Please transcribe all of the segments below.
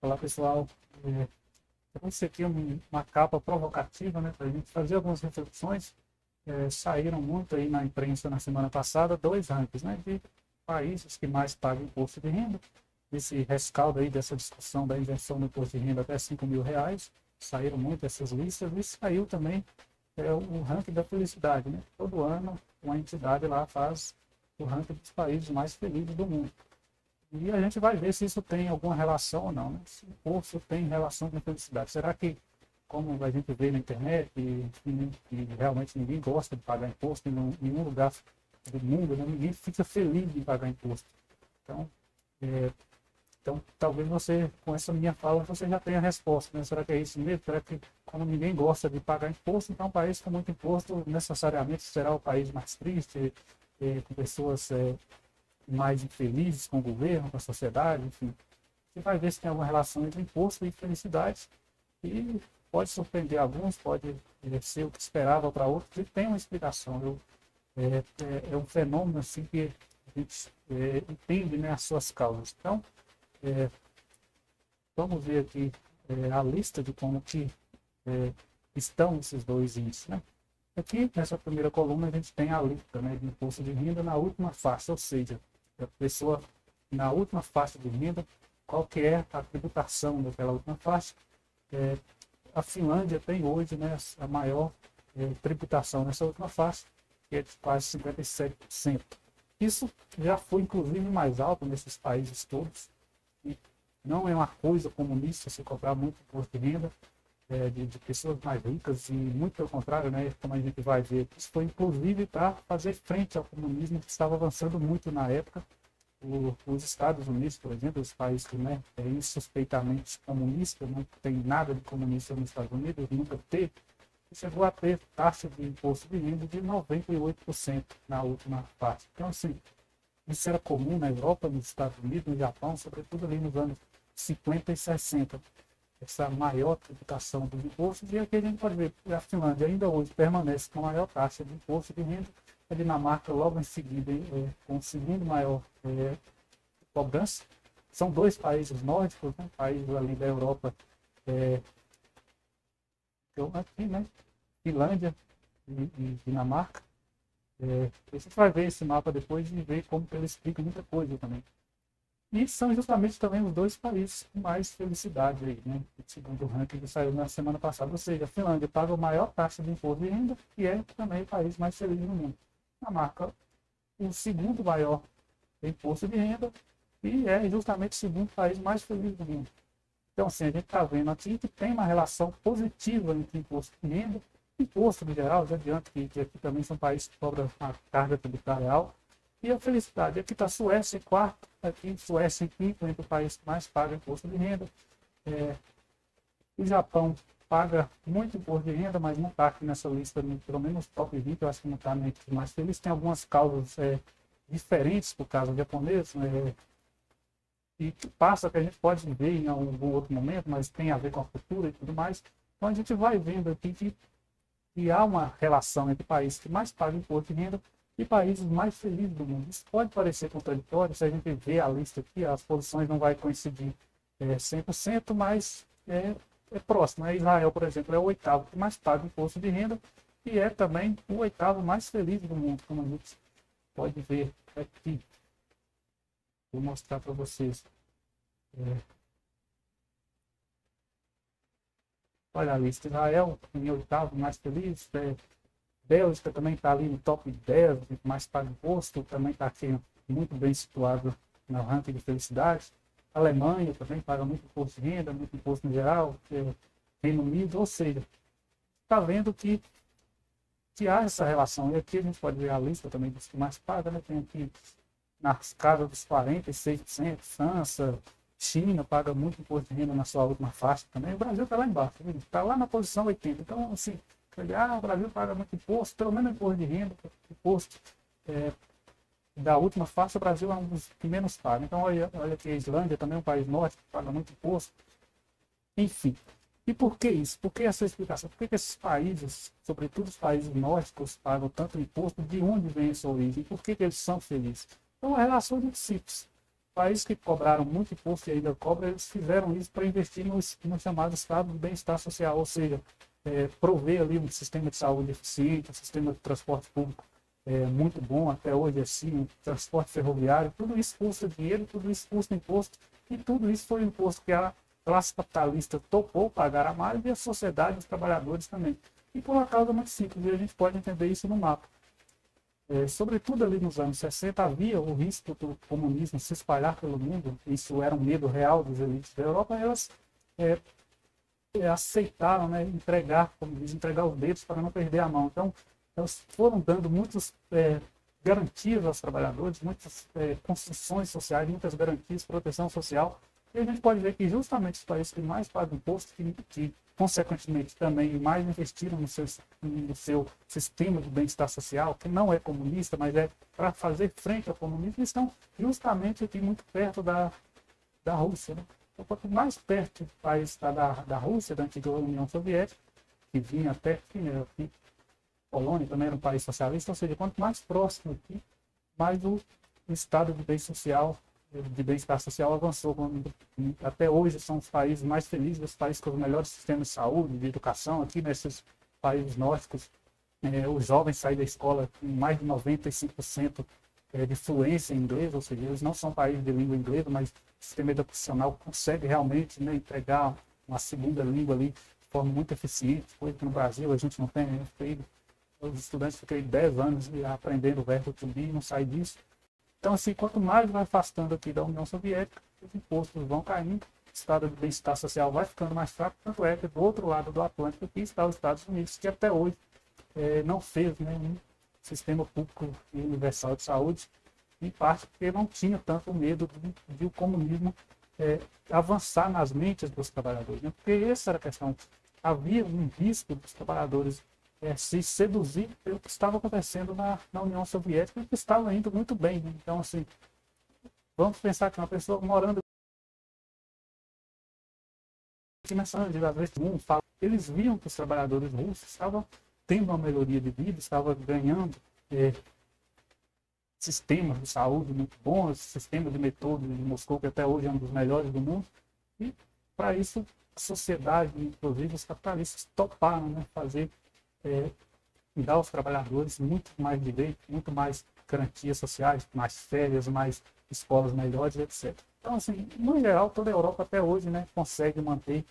Olá pessoal, trouxe aqui uma capa provocativa, né, para a gente fazer algumas reflexões. Saíram muito aí na imprensa na semana passada dois rankings, né, de países que mais pagam imposto de renda. Esse rescaldo aí dessa discussão da isenção do imposto de renda até R$ 5.000, saíram muito essas listas e saiu também o ranking da felicidade, né? Todo ano uma entidade lá faz o ranking dos países mais felizes do mundo. E a gente vai ver se isso tem alguma relação ou não, né? Se o imposto tem relação com felicidade. Será que, como a gente vê na internet, que realmente ninguém gosta de pagar imposto em nenhum lugar do mundo, né? Ninguém fica feliz de pagar imposto. Então, é, então, talvez você, com essa minha fala, você já tenha a resposta, né? Será que é isso mesmo? Será que, como ninguém gosta de pagar imposto, então um país com muito imposto necessariamente será o país mais triste, com pessoas mais infelizes com o governo, com a sociedade, enfim. Você vai ver se tem alguma relação entre imposto e felicidade e pode surpreender alguns, pode ser o que esperava para outros, e tem uma explicação. É um fenômeno assim que a gente entende, né, as suas causas. Então, é, vamos ver aqui a lista de como que estão esses dois índices, né? Aqui, nessa primeira coluna, a gente tem a lista, né, de imposto de renda na última faixa, ou seja, a pessoa na última faixa de renda, qual que é a tributação daquela última faixa. A Finlândia tem hoje, né, a maior tributação nessa última faixa, que é de quase 57%. Isso já foi, inclusive, mais alto nesses países todos. E não é uma coisa comunista se cobrar muito imposto de renda de pessoas mais ricas, e muito pelo contrário, né, como a gente vai ver, isso foi inclusive para fazer frente ao comunismo que estava avançando muito na época. Os Estados Unidos, por exemplo, os países que, né, insuspeitamente comunistas, não tem nada de comunista nos Estados Unidos, nunca teve, chegou a ter taxa de imposto de renda de 98% na última parte. Então, assim, isso era comum na Europa, nos Estados Unidos, no Japão, sobretudo ali nos anos 50 e 60. Essa maior tributação dos impostos, e aqui a gente pode ver que a Finlândia ainda hoje permanece com a maior taxa de imposto de renda, a Dinamarca logo em seguida com o segundo maior cobrança. São dois países nórdicos, né, países ali da Europa, então aqui, né, Finlândia e Dinamarca. A gente vai ver esse mapa depois e ver como que ele explica muita coisa também. E são justamente também os dois países com mais felicidade aí, né? Segundo o ranking que saiu na semana passada. Ou seja, a Finlândia paga a maior taxa de imposto de renda e é também o país mais feliz do mundo. A marca o segundo maior imposto de renda e é justamente o segundo país mais feliz do mundo. Então, assim, a gente está vendo aqui que tem uma relação positiva entre imposto de renda e imposto no geral. Já adianto que aqui também são países que cobram a carga tributária alta. E a felicidade, aqui está a Suécia em quarto, aqui Suécia em quinto, entre o país que mais paga imposto de renda. O Japão paga muito imposto de renda, mas não está aqui nessa lista, pelo menos top 20, eu acho que não está entre os mais felizes. Tem algumas causas diferentes por causa japonês, e que passa, que a gente pode ver em algum outro momento, mas tem a ver com a cultura e tudo mais. Então a gente vai vendo aqui que há uma relação entre países que mais pagam imposto de renda e países mais felizes do mundo. Isso pode parecer contraditório, se a gente vê a lista aqui, as posições não vai coincidir 100%, mas é próximo. Israel, por exemplo, é o oitavo que mais paga imposto de renda e é também o oitavo mais feliz do mundo, como a gente pode ver aqui. Vou mostrar para vocês. Olha a lista. Israel em oitavo mais feliz, Bélgica também está ali no top 10, mais paga imposto, também está aqui muito bem situado no ranking de felicidade. A Alemanha também paga muito imposto de renda, muito imposto no geral, Reino Unido, ou seja, está vendo que há essa relação. E aqui a gente pode ver a lista também dos que mais pagam, né? Tem aqui nas casas dos 46%, França, China paga muito imposto de renda na sua última faixa também. O Brasil está lá embaixo, está lá na posição 80. Então, assim, o Brasil paga muito imposto, pelo menos imposto de renda, imposto da última faixa, o Brasil é um dos que menos paga. Então, olha aqui a Islândia, também é um país nórdico, que paga muito imposto. Enfim. E por que isso? Por que essa explicação? Por que esses países, sobretudo os países nórdicos, pagam tanto imposto? De onde vem essa origem? Por que eles são felizes? Então, a relação é muito simples. países que cobraram muito imposto e ainda cobram, eles fizeram isso para investir no chamado estado de bem-estar social, ou seja, prover ali um sistema de saúde eficiente, um sistema de transporte público muito bom, até hoje assim, um transporte ferroviário, tudo isso custa dinheiro, tudo isso custa imposto, e tudo isso foi imposto que a classe capitalista topou pagar a mais e a sociedade, os trabalhadores também. E por uma causa muito simples, e a gente pode entender isso no mapa. Sobretudo ali nos anos 60, havia o risco do comunismo se espalhar pelo mundo, isso era um medo real das elites da Europa, elas aceitaram, né, entregar, como diz, entregar os dedos para não perder a mão. Então, elas foram dando muitas garantias aos trabalhadores, muitas concessões sociais, muitas garantias, proteção social. E a gente pode ver que justamente os países que mais pagam imposto, que consequentemente também mais investiram no seu sistema de bem-estar social, que não é comunista, mas é para fazer frente ao comunismo, estão justamente aqui muito perto da Rússia. Né? Então, quanto mais perto o país está da Rússia, da antiga União Soviética, que vinha até aqui, né, aqui, Polônia também era um país socialista, ou seja, quanto mais próximo aqui, mais o estado de bem-estar social avançou. Até hoje são os países mais felizes, os países com os melhores sistemas de saúde, de educação. Aqui nesses países nórdicos, os jovens saem da escola com mais de 95% de fluência em inglês, ou seja, eles não são países de língua inglesa, mas o sistema educacional consegue realmente, né, entregar uma segunda língua ali de forma muito eficiente, coisa que no Brasil a gente não tem. Os estudantes ficam 10 anos aprendendo o verbo to be e não saem disso. Então, assim, quanto mais vai afastando aqui da União Soviética, os impostos vão caindo, o estado de bem-estar social vai ficando mais fraco, tanto é que do outro lado do Atlântico aqui está os Estados Unidos, que até hoje não fez nenhum sistema público e universal de saúde, em parte porque não tinha tanto medo de o comunismo avançar nas mentes dos trabalhadores, né? Porque essa era a questão. Havia um risco dos trabalhadores se seduzir pelo que estava acontecendo na União Soviética, e que estava indo muito bem. Né? Então, assim, vamos pensar que uma pessoa morando aqui nessa às vezes todo mundo fala, eles viam que os trabalhadores russos estavam tendo uma melhoria de vida, estavam ganhando sistemas de saúde muito bons, sistema de metrô de Moscou, que até hoje é um dos melhores do mundo, e para isso a sociedade, inclusive os capitalistas, toparam, né, fazer dar aos trabalhadores muito mais direito, muito mais garantias sociais, mais férias, mais escolas melhores, etc. Então, assim, no geral, toda a Europa até hoje, né, consegue manter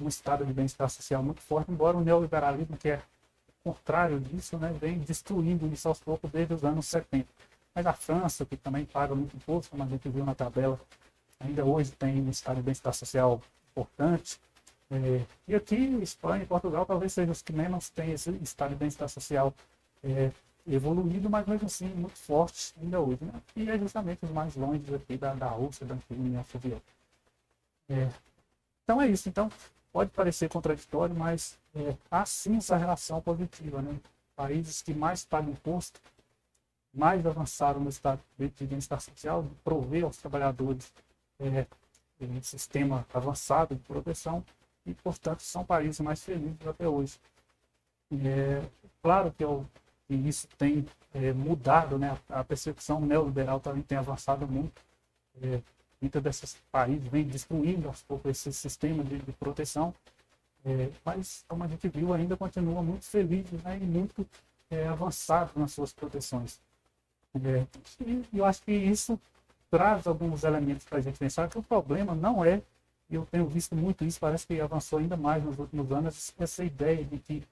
um estado de bem-estar social muito forte, embora o neoliberalismo, que é o contrário disso, né, vem destruindo isso aos poucos desde os anos 70. Mas a França, que também paga muito imposto, como a gente viu na tabela, ainda hoje tem um estado de bem-estar social importante. E aqui, Espanha e Portugal, talvez sejam os que menos têm esse estado de bem-estar social evoluído, mas mesmo assim muito forte ainda hoje. Né? E é justamente os mais longe aqui da Rússia, da antiga União Soviética. Então é isso. Então, pode parecer contraditório, mas há sim essa relação positiva. Né? Países que mais pagam imposto, mais avançaram no estado de bem-estar social, de prover aos trabalhadores um sistema avançado de proteção, e, portanto, são países mais felizes até hoje. Claro que isso tem mudado, né? A percepção neoliberal também tem avançado muito. Muitos desses países vêm destruindo aos poucos esse sistema de proteção, mas, como a gente viu, ainda continua muito feliz, né? E muito avançado nas suas proteções. E eu acho que isso traz alguns elementos para a gente pensar que o problema não é, e eu tenho visto muito isso, parece que avançou ainda mais nos últimos anos, essa ideia de que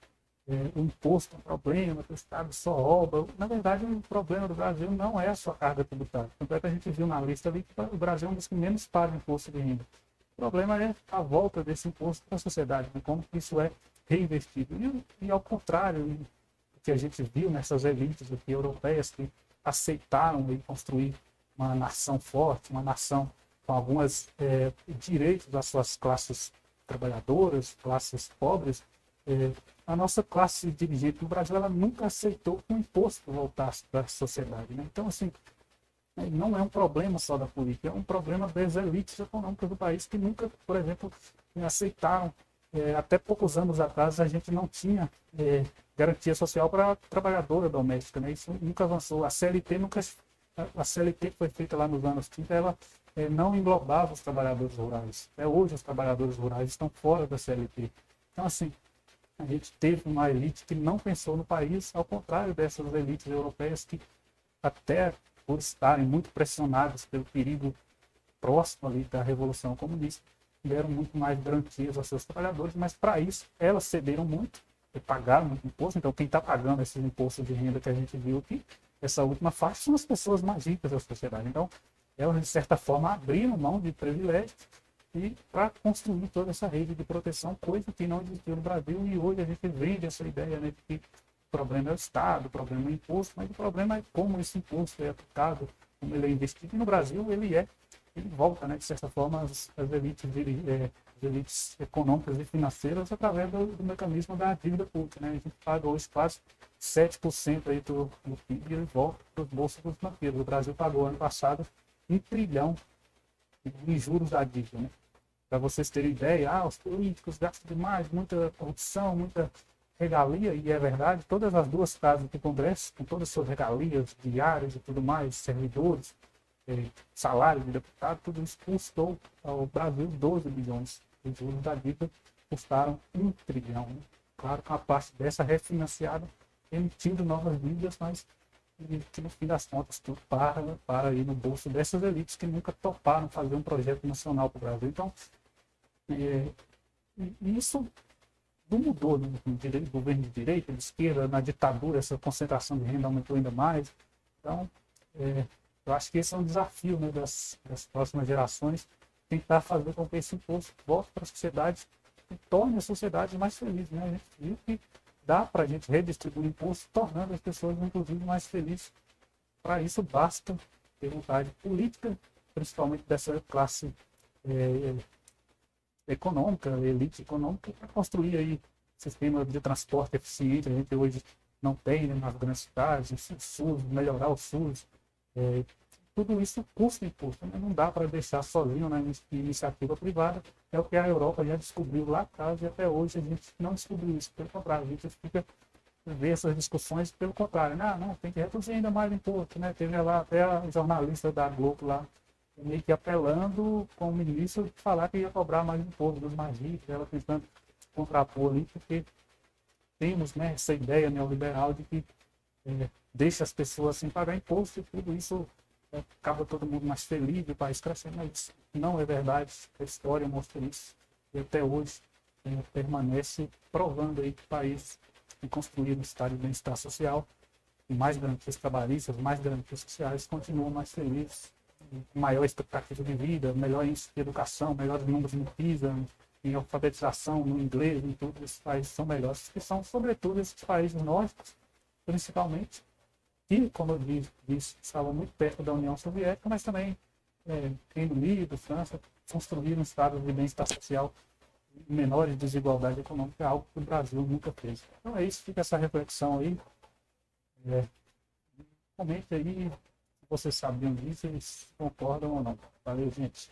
o imposto é um problema, que o Estado só rouba. Na verdade, o problema do Brasil não é a sua carga tributária. Tanto é que a gente viu na lista ali que o Brasil é um dos que menos paga imposto de renda. O problema é a volta desse imposto para a sociedade, né? Como isso é reinvestido. E ao contrário do que a gente viu nessas elites aqui, europeias que aceitaram construir uma nação forte, uma nação com alguns direitos das suas classes trabalhadoras, classes pobres, a nossa classe dirigente no Brasil, ela nunca aceitou que o imposto voltasse para a sociedade. Né? Então, assim, não é um problema só da política, é um problema das elites econômicas do país que nunca, por exemplo, aceitaram. Até poucos anos atrás, a gente não tinha garantia social para a trabalhadora doméstica. Né? Isso nunca avançou. A CLT nunca a CLT que foi feita lá nos anos 30, ela não englobava os trabalhadores rurais. Até hoje os trabalhadores rurais estão fora da CLT. Então, assim, a gente teve uma elite que não pensou no país, ao contrário dessas elites europeias que, até por estarem muito pressionadas pelo perigo próximo ali da Revolução Comunista, deram muito mais garantias aos seus trabalhadores, mas para isso elas cederam muito e pagaram muito imposto. Então, quem está pagando esses impostos de renda que a gente viu aqui, essa última faixa, são as pessoas mais ricas da sociedade. Então, elas, de certa forma, abriram mão de privilégios e para construir toda essa rede de proteção, coisa que não existiu no Brasil, e hoje a gente vende essa ideia, né, de que o problema é o Estado, o problema é o imposto, mas o problema é como esse imposto é aplicado, como ele é investido. E no Brasil ele volta, né, de certa forma, as elites econômicas e financeiras através do mecanismo da dívida pública. Né? A gente paga hoje quase 7% aí do PIB e ele volta para os bolsos dos banqueiros. O Brasil pagou ano passado 1 trilhão em juros da dívida. Né? Para vocês terem ideia, os políticos gastam demais, muita corrupção, muita regalia, e é verdade, todas as duas casas do Congresso, com todas as suas regalias diárias e tudo mais, servidores, salário de deputado, tudo isso custou ao Brasil 12 bilhões. Os juros da dívida custaram 1 trilhão. Né? Claro que uma parte dessa refinanciada, emitindo novas dívidas, mas que no fim das contas tudo para ir no bolso dessas elites que nunca toparam fazer um projeto nacional para o Brasil. Então, isso não mudou no governo de direita, de esquerda, na ditadura, essa concentração de renda aumentou ainda mais. Então, eu acho que esse é um desafio, né, das próximas gerações, tentar fazer com que esse imposto volte para a sociedade e torne a sociedade mais feliz. Né? A gente viu que dá para a gente redistribuir imposto, tornando as pessoas, inclusive, mais felizes. Para isso, basta ter vontade política, principalmente dessa classe econômica, elite econômica, para construir aí sistema de transporte eficiente. A gente hoje não tem, né, nas grandes cidades, o SUS, melhorar o SUS. Tudo isso custa imposto, né? Não dá para deixar sozinho na iniciativa privada. É o que a Europa já descobriu lá atrás, e até hoje a gente não descobriu isso. Pelo contrário, a gente fica ver essas discussões pelo contrário. Não, tem que reduzir ainda mais imposto. Né? Teve lá até a jornalista da Globo lá, meio que apelando com o ministro de falar que ia cobrar mais imposto dos mais ricos, ela tentando contrapor ali, porque temos, né, essa ideia neoliberal de que deixa as pessoas sem pagar imposto, e tudo isso acaba todo mundo mais feliz, o país crescendo. Mas não é verdade, a história mostra isso, e até hoje permanece provando aí que o país tem construído um estado de bem-estar social, e mais garantias trabalhistas, mais garantias sociais, continuam mais felizes, maior expectativa de vida, melhor índice de educação, melhores números no PISA, em alfabetização, no inglês, em tudo. Esses países são melhores, que são, sobretudo, esses países nórdicos, principalmente, que, como eu disse, estavam muito perto da União Soviética, mas também Reino Unido, França, construíram estados de bem-estar social, menores desigualdade econômica, algo que o Brasil nunca fez. Então é isso, fica essa reflexão aí. Comente aí se vocês sabiam disso, se concordam ou não. Valeu, gente.